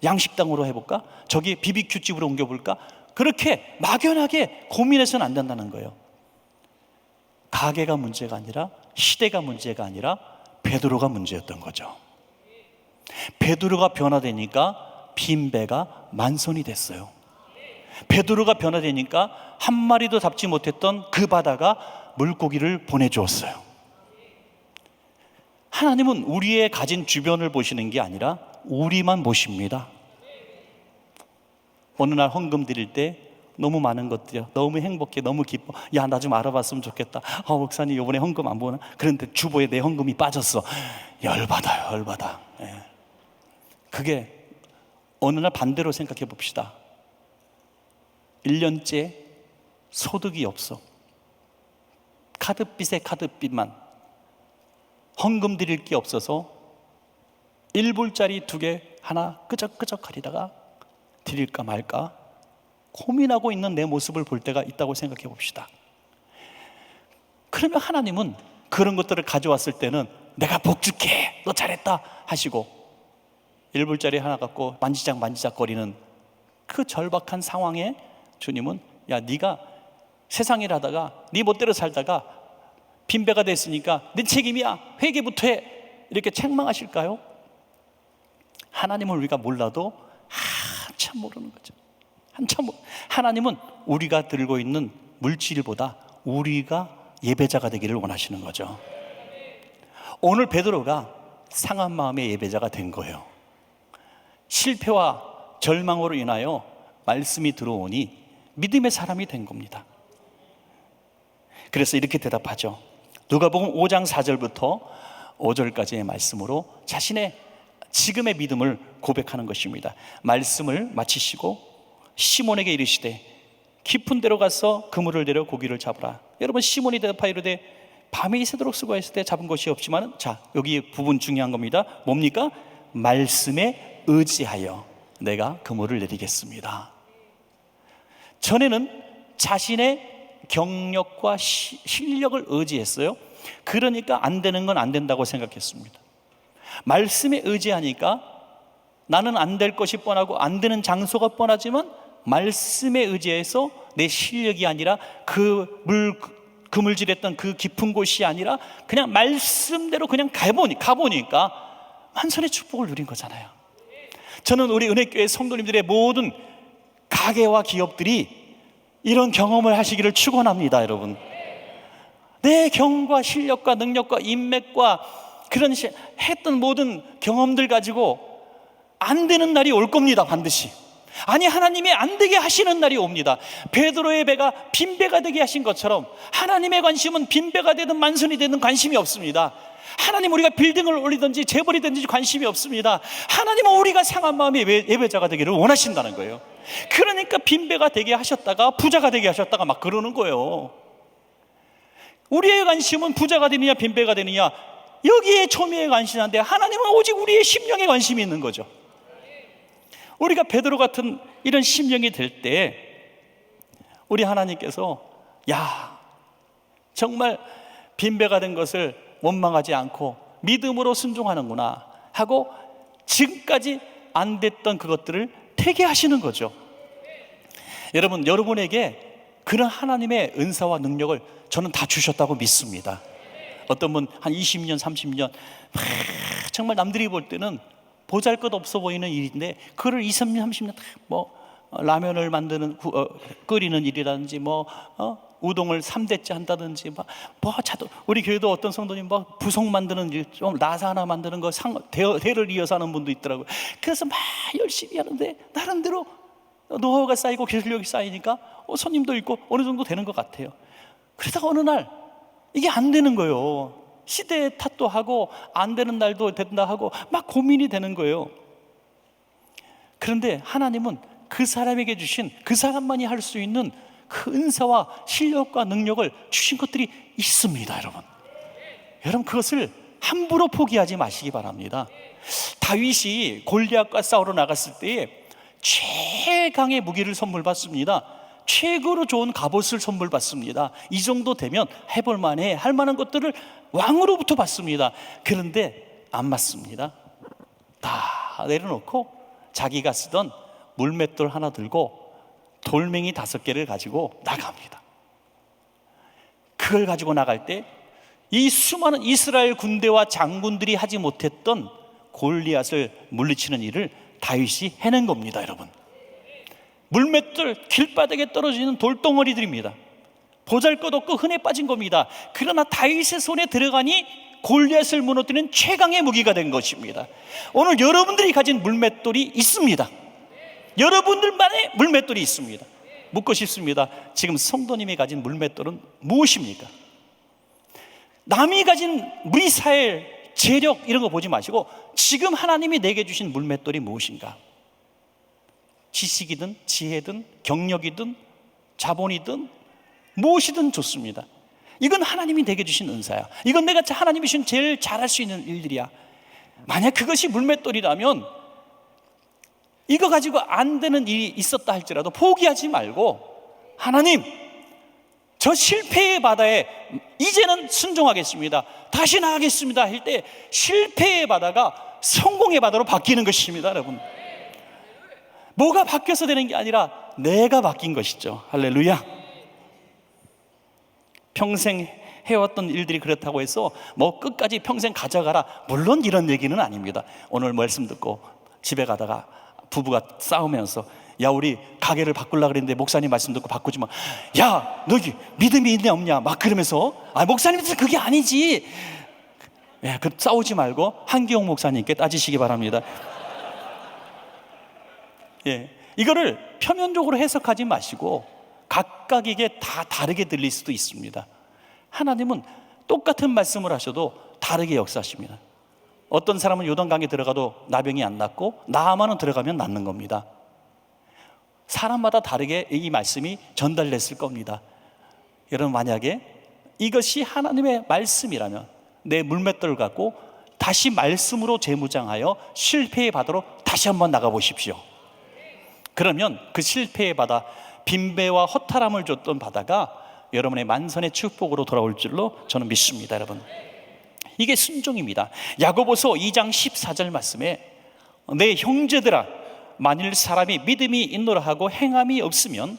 양식당으로 해볼까? 저기 BBQ 집으로 옮겨볼까? 그렇게 막연하게 고민해서는 안 된다는 거예요. 가게가 문제가 아니라, 시대가 문제가 아니라 베드로가 문제였던 거죠. 베드로가 변화되니까 빈배가 만선이 됐어요. 베드로가 변화되니까 한 마리도 잡지 못했던 그 바다가 물고기를 보내주었어요. 하나님은 우리의 가진 주변을 보시는 게 아니라 우리만 보십니다. 어느 날 헌금 드릴 때 너무 많은 것들이야. 너무 행복해, 너무 기뻐. 야, 나 좀 알아봤으면 좋겠다. 목사님 이번에 헌금 안 보나? 그런데 주보에 내 헌금이 빠졌어. 열받아요, 열받아. 그게 어느 날 반대로 생각해 봅시다. 1년째 소득이 없어. 카드빚에 카드빚만. 헌금 드릴 게 없어서 1불짜리 2개 하나 끄적끄적 거리다가 드릴까 말까 고민하고 있는 내 모습을 볼 때가 있다고 생각해 봅시다. 그러면 하나님은 그런 것들을 가져왔을 때는 내가 복 줄게, 너 잘했다 하시고, 1불짜리 하나 갖고 만지작 거리는 그 절박한 상황에 주님은, 야, 네가 세상 일하다가 네 멋대로 살다가 빈배가 됐으니까 네 책임이야, 회개부터 해, 이렇게 책망하실까요? 하나님을 우리가 몰라도 한참 모르는 거죠. 하나님은 우리가 들고 있는 물질보다 우리가 예배자가 되기를 원하시는 거죠. 오늘 베드로가 상한 마음의 예배자가 된 거예요. 실패와 절망으로 인하여 말씀이 들어오니 믿음의 사람이 된 겁니다. 그래서 이렇게 대답하죠. 누가복음 5장 4절부터 5절까지의 말씀으로 자신의 지금의 믿음을 고백하는 것입니다. 말씀을 마치시고 시몬에게 이르시되 깊은 데로 가서 그물을 내려 고기를 잡으라. 여러분, 시몬이 대답하여 이르되 밤이 새도록 수고했을 때 잡은 것이 없지만, 자, 여기 부분 중요한 겁니다. 뭡니까? 말씀에 의지하여 내가 그물을 내리겠습니다. 전에는 자신의 경력과 실력을 의지했어요. 그러니까 안 되는 건 안 된다고 생각했습니다. 말씀에 의지하니까 나는 안 될 것이 뻔하고 안 되는 장소가 뻔하지만 말씀에 의지해서 내 실력이 아니라 그물질했던 그 깊은 곳이 아니라 그냥 말씀대로 그냥 가보니까 만선의 축복을 누린 거잖아요. 저는 우리 은혜교회 성도님들의 모든 가게와 기업들이 이런 경험을 하시기를 축원합니다. 여러분, 내 경험과 실력과 능력과 인맥과 그런 했던 모든 경험들 가지고 안 되는 날이 올 겁니다. 반드시. 아니, 하나님이 안 되게 하시는 날이 옵니다. 베드로의 배가 빈배가 되게 하신 것처럼 하나님의 관심은 빈배가 되든 만선이 되든 관심이 없습니다. 하나님, 우리가 빌딩을 올리든지 재벌이 되든지 관심이 없습니다. 하나님은 우리가 상한 마음의 예배자가 되기를 원하신다는 거예요. 그러니까 빈배가 되게 하셨다가 부자가 되게 하셨다가 막 그러는 거예요. 우리의 관심은 부자가 되느냐 빈배가 되느냐, 여기에 초미의 관심인데 하나님은 오직 우리의 심령에 관심이 있는 거죠. 우리가 베드로 같은 이런 심령이 될 때 우리 하나님께서, 야, 정말 빈배가 된 것을 원망하지 않고 믿음으로 순종하는구나 하고 지금까지 안 됐던 그것들을 되게 하시는 거죠. 여러분, 여러분에게 그런 하나님의 은사와 능력을 저는 다 주셨다고 믿습니다. 어떤 분 한 20년 30년 정말 남들이 볼 때는 보잘것없어 보이는 일인데 그를 20년, 30년 라면을 만드는 끓이는 일이라든지 우동을 3대째 한다든지 우리 교회도 어떤 성도님 부속 만드는 일, 좀 나사 하나 만드는 거 대를 이어서 하는 분도 있더라고요. 그래서 막 열심히 하는데 나름대로 노하우가 쌓이고 기술력이 쌓이니까 손님도 있고 어느 정도 되는 것 같아요. 그러다가 어느 날 이게 안 되는 거예요. 시대의 탓도 하고 안 되는 날도 된다 하고 막 고민이 되는 거예요. 그런데 하나님은 그 사람에게 주신, 그 사람만이 할 수 있는 그 은사와 실력과 능력을 주신 것들이 있습니다. 여러분 그것을 함부로 포기하지 마시기 바랍니다. 다윗이 골리앗과 싸우러 나갔을 때에 최강의 무기를 선물 받습니다. 최고로 좋은 갑옷을 선물 받습니다. 이 정도 되면 해볼 만해 할 만한 것들을 왕으로부터 받습니다. 그런데 안 맞습니다. 다 내려놓고 자기가 쓰던 물맷돌 하나 들고 돌멩이 5개를 가지고 나갑니다. 그걸 가지고 나갈 때 이 수많은 이스라엘 군대와 장군들이 하지 못했던 골리앗을 물리치는 일을 다윗이 해낸 겁니다. 여러분, 물맷돌, 길바닥에 떨어지는 돌덩어리들입니다. 보잘것없고 흔해 빠진 겁니다. 그러나 다윗의 손에 들어가니 골리앗을 무너뜨리는 최강의 무기가 된 것입니다. 오늘 여러분들이 가진 물맷돌이 있습니다. 여러분들만의 물맷돌이 있습니다. 묻고 싶습니다. 지금 성도님이 가진 물맷돌은 무엇입니까? 남이 가진 미사일, 재력 이런 거 보지 마시고 지금 하나님이 내게 주신 물맷돌이 무엇인가? 지식이든 지혜든 경력이든 자본이든 무엇이든 좋습니다. 이건 하나님이 내게 주신 은사야. 이건 내가 하나님이 주신 제일 잘할 수 있는 일들이야. 만약 그것이 물맷돌이라면 이거 가지고 안 되는 일이 있었다 할지라도 포기하지 말고, 하나님, 저 실패의 바다에 이제는 순종하겠습니다, 다시 나가겠습니다 할 때 실패의 바다가 성공의 바다로 바뀌는 것입니다. 여러분, 뭐가 바뀌어서 되는 게 아니라 내가 바뀐 것이죠. 할렐루야. 평생 해왔던 일들이 그렇다고 해서 끝까지 평생 가져가라, 물론 이런 얘기는 아닙니다. 오늘 말씀 듣고 집에 가다가 부부가 싸우면서 야, 우리 가게를 바꾸려고 그랬는데 목사님 말씀 듣고 바꾸지 마. 야, 너 믿음이 있냐 없냐 막 그러면서, 목사님한테 그게 아니지. 그 싸우지 말고 한기용 목사님께 따지시기 바랍니다. 이거를 표면적으로 해석하지 마시고 각각에게 다 다르게 들릴 수도 있습니다. 하나님은 똑같은 말씀을 하셔도 다르게 역사하십니다. 어떤 사람은 요단강에 들어가도 나병이 안 낫고 나아만은 들어가면 낫는 겁니다. 사람마다 다르게 이 말씀이 전달됐을 겁니다. 여러분, 만약에 이것이 하나님의 말씀이라면 내 물맷돌을 갖고 다시 말씀으로 재무장하여 실패의 바다로 다시 한번 나가보십시오. 그러면 그 실패의 바다, 빈배와 허탈함을 줬던 바다가 여러분의 만선의 축복으로 돌아올 줄로 저는 믿습니다. 여러분, 이게 순종입니다. 야고보서 2장 14절 말씀에 내 형제들아, 만일 사람이 믿음이 있노라 하고 행함이 없으면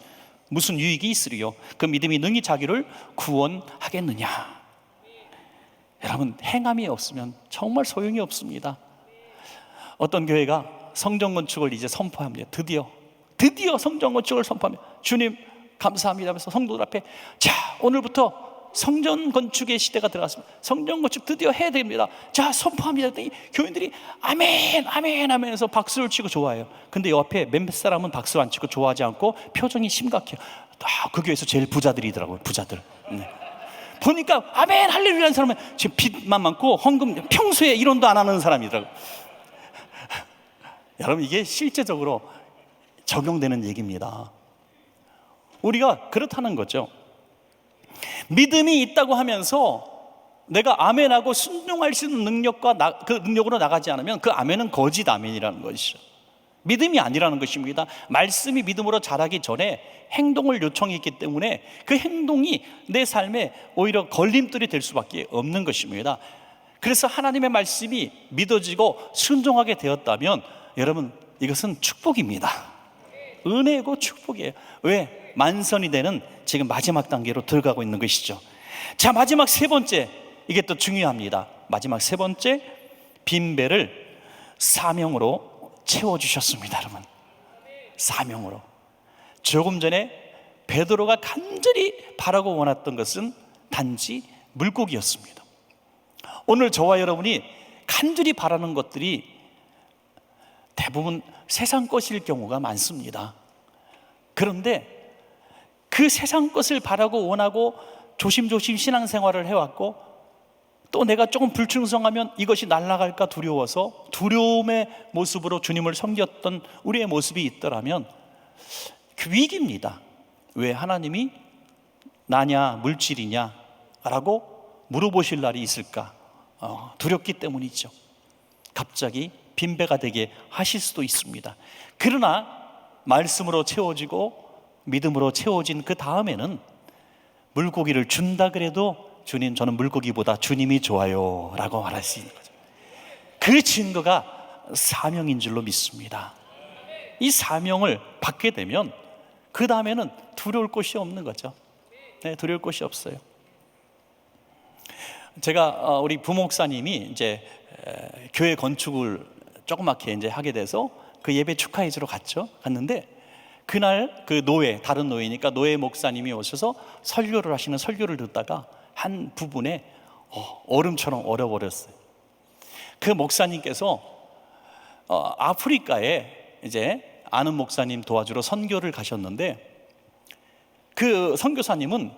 무슨 유익이 있으리요? 그 믿음이 능히 자기를 구원하겠느냐? 여러분, 행함이 없으면 정말 소용이 없습니다. 어떤 교회가 성전 건축을 이제 선포합니다. 드디어 성전 건축을 선포합니다. 주님 감사합니다 하면서 성도들 앞에, 자, 오늘부터 성전 건축의 시대가 들어갔습니다. 성전 건축 드디어 해야 됩니다. 자, 선포합니다. 교인들이 아멘 아멘 하면서 박수를 치고 좋아해요. 근데 옆에 몇몇 사람은 박수 안 치고 좋아하지 않고 표정이 심각해요. 그 교회에서 제일 부자들이더라고요. 부자들. 보니까 아멘 할렐루야 하는 사람은 지금 빚만 많고 헌금 평소에 이론도 안 하는 사람이더라고요. 여러분, 이게 실제적으로 적용되는 얘기입니다. 우리가 그렇다는 거죠. 믿음이 있다고 하면서 내가 아멘하고 순종할 수 있는 능력과 그 능력으로 나가지 않으면 그 아멘은 거짓 아멘이라는 것이죠. 믿음이 아니라는 것입니다. 말씀이 믿음으로 자라기 전에 행동을 요청했기 때문에 그 행동이 내 삶에 오히려 걸림돌이 될 수밖에 없는 것입니다. 그래서 하나님의 말씀이 믿어지고 순종하게 되었다면 여러분, 이것은 축복입니다. 은혜고 축복이에요. 왜? 만선이 되는 지금 마지막 단계로 들어가고 있는 것이죠. 자, 마지막 세 번째, 이게 또 중요합니다. 마지막 세 번째, 빈배를 사명으로 채워주셨습니다. 여러분, 사명으로. 조금 전에 베드로가 간절히 바라고 원했던 것은 단지 물고기였습니다. 오늘 저와 여러분이 간절히 바라는 것들이 대부분 세상 것일 경우가 많습니다. 그런데 그 세상 것을 바라고 원하고 조심조심 신앙생활을 해왔고, 또 내가 조금 불충성하면 이것이 날아갈까 두려워서 두려움의 모습으로 주님을 섬겼던 우리의 모습이 있더라면 그 위기입니다. 왜 하나님이 나냐 물질이냐 라고 물어보실 날이 있을까? 두렵기 때문이죠. 갑자기 빈배가 되게 하실 수도 있습니다. 그러나 말씀으로 채워지고 믿음으로 채워진 그 다음에는 물고기를 준다 그래도 주님, 저는 물고기보다 주님이 좋아요 라고 말할 수 있는 거죠. 그 증거가 사명인 줄로 믿습니다. 이 사명을 받게 되면 그 다음에는 두려울 곳이 없는 거죠. 네, 두려울 곳이 없어요. 제가 우리 부목사님이 이제 교회 건축을 조그맣게 이제 하게 돼서 그 예배 축하해 주러 갔는데, 그날 그 다른 노예니까 노예 목사님이 오셔서 설교를 하시는 설교를 듣다가 한 부분에 얼음처럼 얼어버렸어요. 그 목사님께서 아프리카에 이제 아는 목사님 도와주러 선교를 가셨는데, 그 선교사님은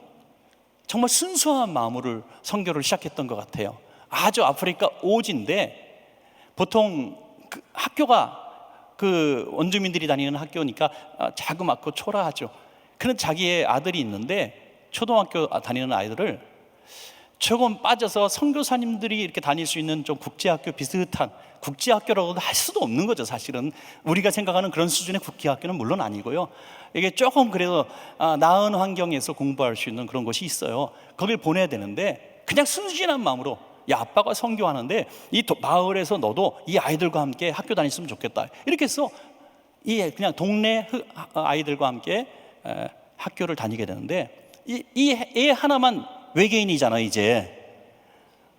정말 순수한 마음으로 선교를 시작했던 것 같아요. 아주 아프리카 오지인데, 보통 그 학교가 그 원주민들이 다니는 학교니까 자그맣고 초라하죠. 그런 자기의 아들이 있는데, 초등학교 다니는 아이들을 조금 빠져서 선교사님들이 이렇게 다닐 수 있는 좀 국제학교 비슷한, 국제학교라고도 할 수도 없는 거죠. 사실은 우리가 생각하는 그런 수준의 국제학교는 물론 아니고요. 이게 조금 그래도 나은 환경에서 공부할 수 있는 그런 곳이 있어요. 거길 보내야 되는데 그냥 순진한 마음으로, 야, 아빠가 선교하는데 이 마을에서 너도 이 아이들과 함께 학교 다녔으면 좋겠다, 이렇게 해서 그냥 동네 아이들과 함께 학교를 다니게 되는데, 이 애 하나만 외계인이잖아요. 이제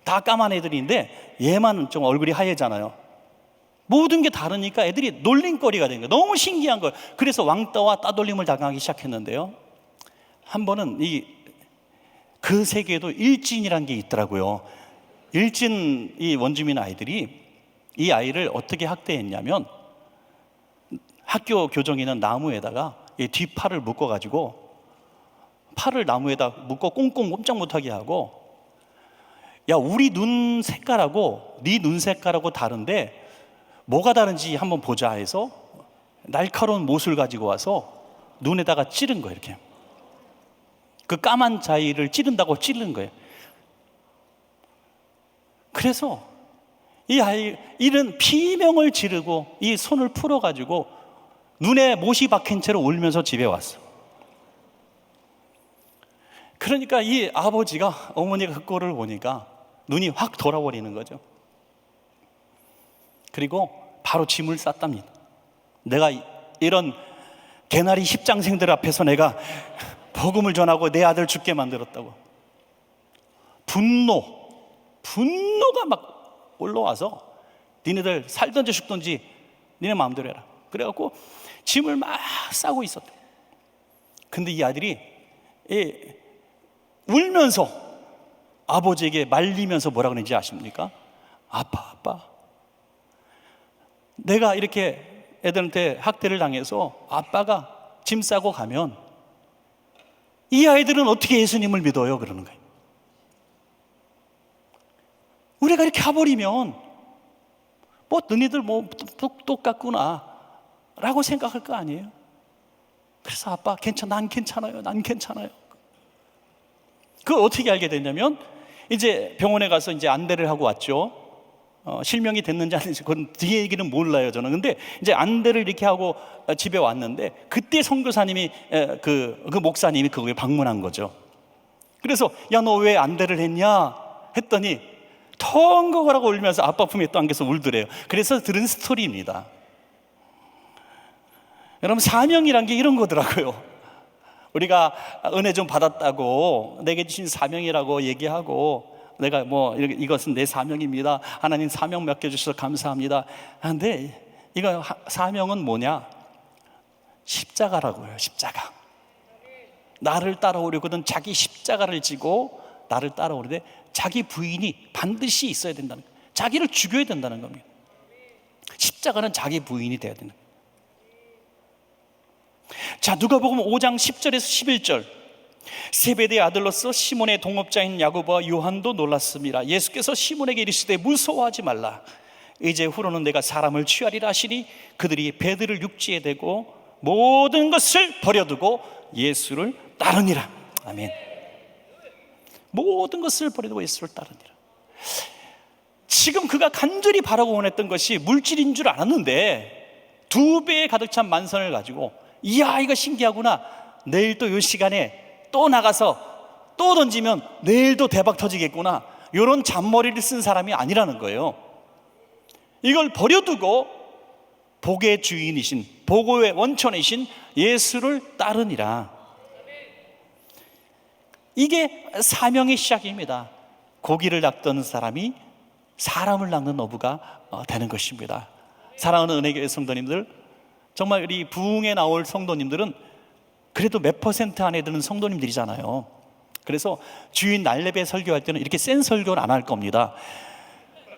다 까만 애들인데 얘만 좀 얼굴이 하얘잖아요. 모든 게 다르니까 애들이 놀림거리가 된 거예요. 너무 신기한 거예요. 그래서 왕따와 따돌림을 당하기 시작했는데요, 한 번은 그 세계에도 일진이라는 게 있더라고요. 일진 이 원주민 아이들이 이 아이를 어떻게 학대했냐면, 학교 교정이는 나무에다가 이 뒷팔을 묶어가지고 팔을 나무에다 묶어 꽁꽁 꼼짝 못하게 하고, 야, 우리 눈 색깔하고 네 눈 색깔하고 다른데 뭐가 다른지 한번 보자 해서 날카로운 못을 가지고 와서 눈에다가 찌른 거예요. 이렇게 그 까만 자위를 찌른다고 찌른 거예요. 그래서 이 아이 이런 비명을 지르고 이 손을 풀어가지고 눈에 못이 박힌 채로 울면서 집에 왔어. 그러니까 이 아버지가, 어머니가 그 꼴을 보니까 눈이 확 돌아버리는 거죠. 그리고 바로 짐을 쌌답니다. 내가 이런 개나리 십장생들 앞에서 내가 복음을 전하고 내 아들 죽게 만들었다고. 분노가 막 올라와서 니네들 살든지 죽든지 니네 마음대로 해라. 그래갖고 짐을 막 싸고 있었대. 근데 이 아들이 울면서 아버지에게 말리면서 뭐라 그러는지 아십니까? 아빠, 내가 이렇게 애들한테 학대를 당해서 아빠가 짐 싸고 가면 이 아이들은 어떻게 예수님을 믿어요? 그러는 거예요. 우리가 이렇게 가버리면 뭐 너희들 뭐 똑같구나 라고 생각할 거 아니에요? 그래서 아빠 난 괜찮아요. 그걸 어떻게 알게 됐냐면, 이제 병원에 가서 이제 안대를 하고 왔죠. 실명이 됐는지 안 됐는지 그건 뒤에 얘기는 몰라요, 저는. 근데 이제 안대를 이렇게 하고 집에 왔는데, 그때 선교사님이 그 목사님이 그걸 방문한 거죠. 그래서 야, 너 왜 안대를 했냐 했더니 텅거라고 울면서 아빠 품에 또 안겨서 울더래요. 그래서 들은 스토리입니다. 여러분, 사명이란 게 이런 거더라고요. 우리가 은혜 좀 받았다고 내게 주신 사명이라고 얘기하고 내가 뭐 이것은 내 사명입니다. 하나님 사명 맡겨주셔서 감사합니다. 근데 이거 사명은 뭐냐? 십자가라고요. 십자가. 나를 따라오려거든 자기 십자가를 지고 나를 따라오는데 자기 부인이 반드시 있어야 된다는 거예요. 자기를 죽여야 된다는 겁니다. 십자가는 자기 부인이 돼야 되는 거예요. 자, 누가복음 5장 10절에서 11절. 세베대의 아들로서 시몬의 동업자인 야고보와 요한도 놀랐습니다. 예수께서 시몬에게 이르시되 무서워하지 말라. 이제 후로는 내가 사람을 취하리라 하시니 그들이 배들을 육지에 대고 모든 것을 버려두고 예수를 따르니라. 아멘. 모든 것을 버려두고 예수를 따르니라. 지금 그가 간절히 바라고 원했던 것이 물질인 줄 알았는데 2배에 가득 찬 만선을 가지고 이야 이거 신기하구나, 내일 또 이 시간에 또 나가서 또 던지면 내일도 대박 터지겠구나, 이런 잔머리를 쓴 사람이 아니라는 거예요. 이걸 버려두고 복의 주인이신, 복의 원천이신 예수를 따르니라. 이게 사명의 시작입니다. 고기를 낚던 사람이 사람을 낚는 어부가 되는 것입니다. 사랑하는 은혜교회 성도님들, 정말 우리 부흥에 나올 성도님들은 그래도 몇 % 안에 드는 성도님들이잖아요. 그래서 주인 날레배 설교할 때는 이렇게 센 설교는 안 할 겁니다.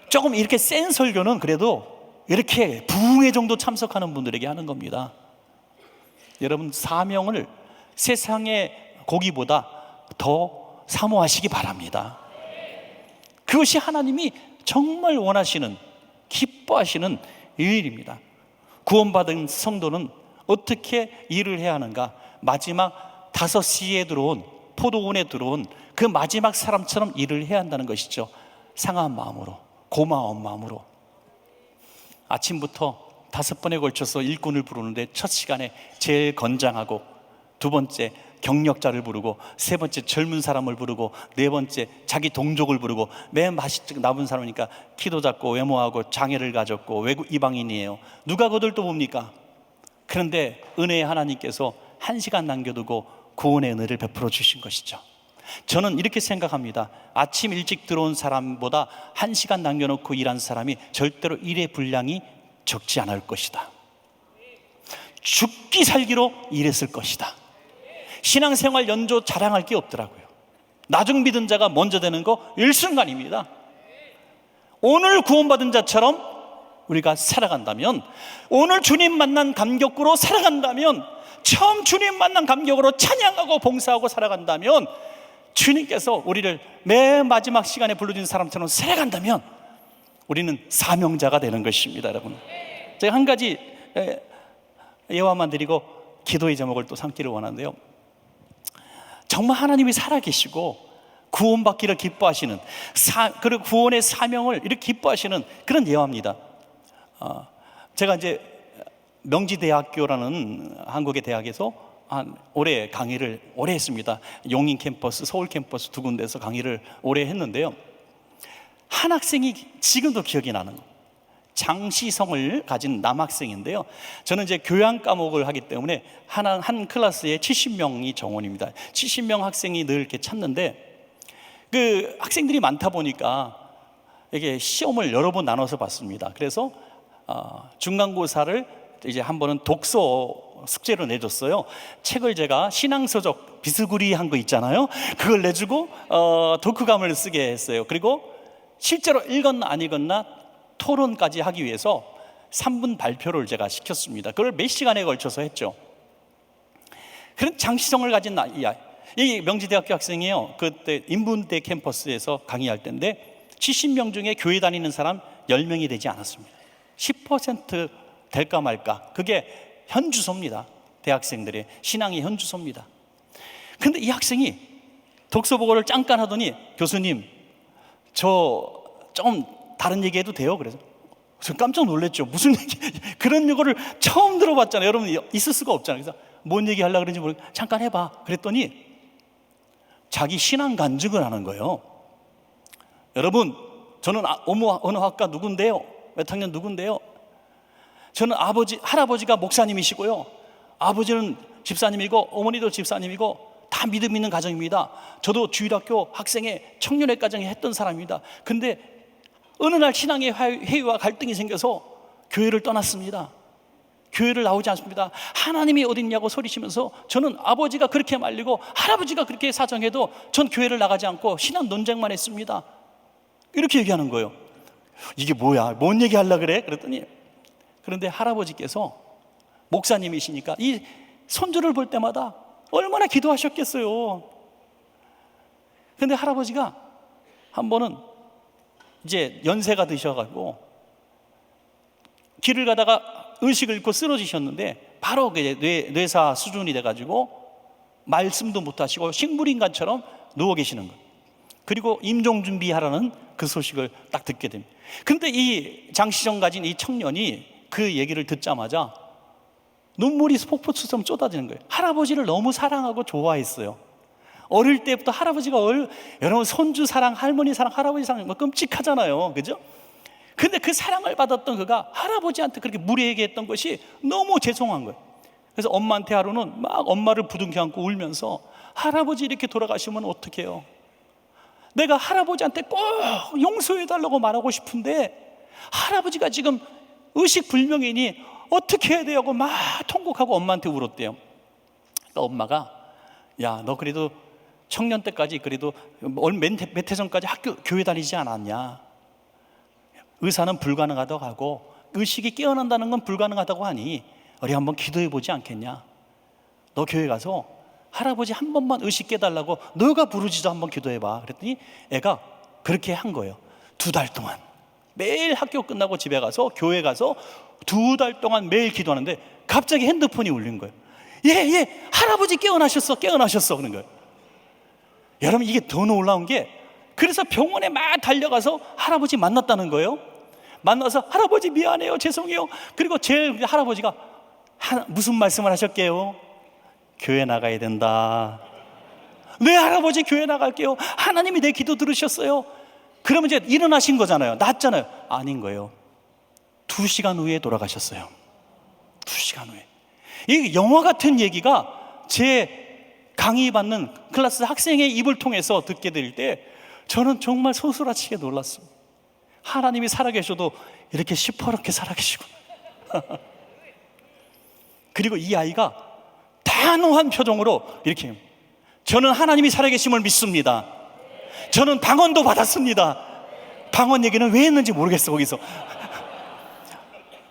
조금 이렇게 센 설교는 그래도 이렇게 부흥회 정도 참석하는 분들에게 하는 겁니다. 여러분, 사명을 세상의 고기보다 더 사모하시기 바랍니다. 그것이 하나님이 정말 원하시는, 기뻐하시는 일입니다. 구원받은 성도는 어떻게 일을 해야 하는가? 마지막 5시에 들어온, 포도원에 들어온 그 마지막 사람처럼 일을 해야 한다는 것이죠. 상한 마음으로, 고마운 마음으로. 아침부터 5번에 걸쳐서 일꾼을 부르는데 첫 시간에 제일 건장하고, 두 번째 경력자를 부르고, 세 번째 젊은 사람을 부르고, 네 번째 자기 동족을 부르고, 맨 맛이 남은 사람이니까 키도 작고 외모하고 장애를 가졌고 외국 이방인이에요. 누가 그들 또 봅니까? 그런데 은혜의 하나님께서 1시간 남겨두고 구원의 은혜를 베풀어 주신 것이죠. 저는 이렇게 생각합니다. 아침 일찍 들어온 사람보다 1시간 남겨놓고 일한 사람이 절대로 일의 분량이 적지 않을 것이다. 죽기 살기로 일했을 것이다. 신앙생활 연조 자랑할 게 없더라고요. 나중 믿은 자가 먼저 되는 거 일순간입니다. 오늘 구원받은 자처럼 우리가 살아간다면, 오늘 주님 만난 감격으로 살아간다면, 처음 주님 만난 감격으로 찬양하고 봉사하고 살아간다면, 주님께서 우리를 맨 마지막 시간에 불러준 사람처럼 살아간다면 우리는 사명자가 되는 것입니다. 여러분, 제가 한 가지 예화만 드리고 기도의 제목을 또 삼기를 원하는데요, 정말 하나님이 살아계시고 구원받기를 기뻐하시는, 그리고 구원의 사명을 이렇게 기뻐하시는 그런 예화입니다. 제가 이제 명지대학교라는 한국의 대학에서 올해 강의를 오래 했습니다. 용인 캠퍼스, 서울 캠퍼스 두 군데에서 강의를 오래 했는데요, 한 학생이 지금도 기억이 나는 거예요. 장시성을 가진 남학생인데요, 저는 이제 교양 과목을 하기 때문에 한 클래스에 70명이 정원입니다. 70명 학생이 늘 이렇게 찾는데, 그 학생들이 많다 보니까 이게 시험을 여러 번 나눠서 봤습니다. 그래서 중간고사를 이제 한 번은 독서 숙제로 내줬어요. 책을 제가 신앙서적 비스구리한 거 있잖아요, 그걸 내주고 독후감을 쓰게 했어요. 그리고 실제로 읽었나 안 읽었나 토론까지 하기 위해서 3분 발표를 제가 시켰습니다. 그걸 몇 시간에 걸쳐서 했죠. 그런 장시성을 가진 이 명지대학교 학생이에요. 그때 인문대 캠퍼스에서 강의할 때인데 70명 중에 교회 다니는 사람 10명이 되지 않았습니다. 10% 될까 말까. 그게 현주소입니다. 대학생들의 신앙의 현주소입니다. 그런데 이 학생이 독서보고를 잠깐 하더니, 교수님, 저 좀 다른 얘기해도 돼요? 그래서 저 깜짝 놀랐죠. 무슨 얘기, 그런 용어를 처음 들어봤잖아요. 여러분, 있을 수가 없잖아요. 그래서 뭔 얘기 하려고 그런지 모르겠고 잠깐 해봐 그랬더니 자기 신앙 간증을 하는 거예요. 여러분, 저는 어느 학과 누군데요, 몇 학년 누군데요, 저는 할아버지가 목사님이시고요, 아버지는 집사님이고 어머니도 집사님이고 다 다 믿음 있는 가정입니다. 저도 주일학교 학생회 청년회 과정에 했던 사람입니다. 근데 어느 날 신앙의 회의와 갈등이 생겨서 교회를 떠났습니다. 교회를 나오지 않습니다. 하나님이 어딨냐고 소리치면서 저는 아버지가 그렇게 말리고 할아버지가 그렇게 사정해도 전 교회를 나가지 않고 신앙 논쟁만 했습니다. 이렇게 얘기하는 거예요. 이게 뭐야? 뭔 얘기 하려고 그래? 그랬더니, 그런데 할아버지께서 목사님이시니까 이 손주를 볼 때마다 얼마나 기도하셨겠어요. 그런데 할아버지가 한 번은 이제 연세가 드셔가지고 길을 가다가 의식을 잃고 쓰러지셨는데 바로 뇌사 수준이 돼가지고 말씀도 못하시고 식물인간처럼 누워 계시는 거예요. 그리고 임종 준비하라는 그 소식을 딱 듣게 됩니다. 근데 이 장시정 가진 이 청년이 그 얘기를 듣자마자 눈물이 폭포수처럼 쏟아지는 거예요. 할아버지를 너무 사랑하고 좋아했어요. 어릴 때부터 할아버지가 여러분 손주 사랑, 할머니 사랑, 할아버지 사랑 뭐 끔찍하잖아요. 그죠? 근데 그 사랑을 받았던 그가 할아버지한테 그렇게 무례하게 했던 것이 너무 죄송한 거예요. 그래서 엄마한테 하루는 막 엄마를 부둥켜 안고 울면서 할아버지 이렇게 돌아가시면 어떡해요? 내가 할아버지한테 꼭 용서해달라고 말하고 싶은데 할아버지가 지금 의식불명이니 어떻게 해야 돼요? 막 통곡하고 엄마한테 울었대요. 그러니까 엄마가 야, 너 그래도 청년 때까지 그래도 몇 해 전까지 교회 다니지 않았냐? 의사는 불가능하다고 하고 의식이 깨어난다는 건 불가능하다고 하니 우리 한번 기도해 보지 않겠냐? 너 교회 가서 할아버지 한 번만 의식 깨달라고 너가 부르짖어 한번 기도해 봐. 그랬더니 애가 그렇게 한 거예요. 2달 동안 매일 학교 끝나고 집에 가서 교회 가서 2달 동안 매일 기도하는데 갑자기 핸드폰이 울린 거예요. 예, 할아버지 깨어나셨어 그런 거예요. 여러분, 이게 더 놀라운 게 그래서 병원에 막 달려가서 할아버지 만났다는 거예요. 만나서 할아버지 미안해요, 죄송해요. 그리고 제일 할아버지가 무슨 말씀을 하셨게요? 교회 나가야 된다. 네, 할아버지 교회 나갈게요. 하나님이 내 기도 들으셨어요. 그러면 이제 일어나신 거잖아요. 낫잖아요. 아닌 거예요. 2시간 후에 돌아가셨어요. 2시간 후에. 이 영화 같은 얘기가 제 강의 받는 클래스 학생의 입을 통해서 듣게 될 때 저는 정말 소스라치게 놀랐습니다. 하나님이 살아계셔도 이렇게 시퍼렇게 살아계시고 그리고 이 아이가 단호한 표정으로 이렇게 저는 하나님이 살아계심을 믿습니다. 저는 방언도 받았습니다. 방언 얘기는 왜 했는지 모르겠어. 거기서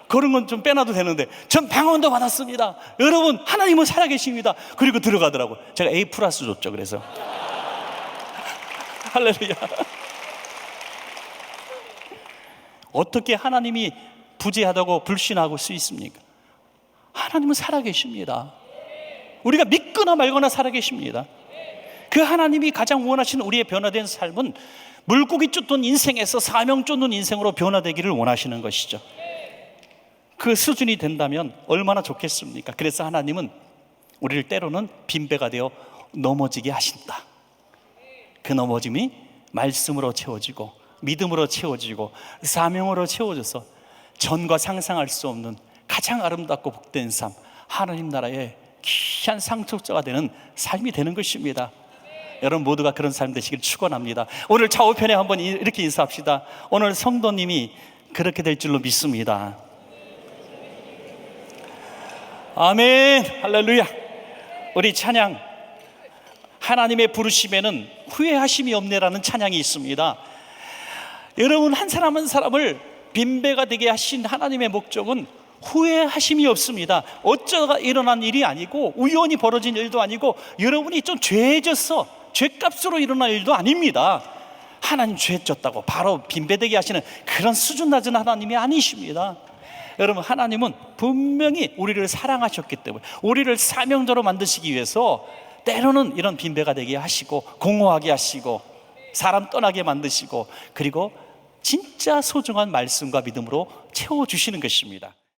그런 건 좀 빼놔도 되는데 전 방언도 받았습니다. 여러분, 하나님은 살아계십니다. 그리고 들어가더라고요. 제가 A+ 줬죠. 그래서 할렐루야. 어떻게 하나님이 부재하다고 불신하고 수 있습니까? 하나님은 살아계십니다. 우리가 믿거나 말거나 살아계십니다. 그 하나님이 가장 원하시는 우리의 변화된 삶은 물고기 쫓던 인생에서 사명 쫓는 인생으로 변화되기를 원하시는 것이죠. 그 수준이 된다면 얼마나 좋겠습니까? 그래서 하나님은 우리를 때로는 빈배가 되어 넘어지게 하신다. 그 넘어짐이 말씀으로 채워지고 믿음으로 채워지고 사명으로 채워져서 전과 상상할 수 없는 가장 아름답고 복된 삶, 하나님 나라의 귀한 상속자가 되는 삶이 되는 것입니다. 여러분 모두가 그런 삶 되시길 축원합니다. 오늘 좌우편에 한번 이렇게 인사합시다. 오늘 성도님이 그렇게 될 줄로 믿습니다. 아멘. 할렐루야. 우리 찬양, 하나님의 부르심에는 후회하심이 없네라는 찬양이 있습니다. 여러분, 한 사람 한 사람을 빈배가 되게 하신 하나님의 목적은 후회하심이 없습니다. 어쩌다가 일어난 일이 아니고 우연히 벌어진 일도 아니고 여러분이 좀 죄졌어, 죄값으로 일어난 일도 아닙니다. 하나님 죄졌다고 바로 빈배되게 하시는 그런 수준 낮은 하나님이 아니십니다. 여러분, 하나님은 분명히 우리를 사랑하셨기 때문에 우리를 사명자로 만드시기 위해서 때로는 이런 빈배가 되게 하시고 공허하게 하시고 사람 떠나게 만드시고 그리고 진짜 소중한 말씀과 믿음으로 채워주시는 것입니다.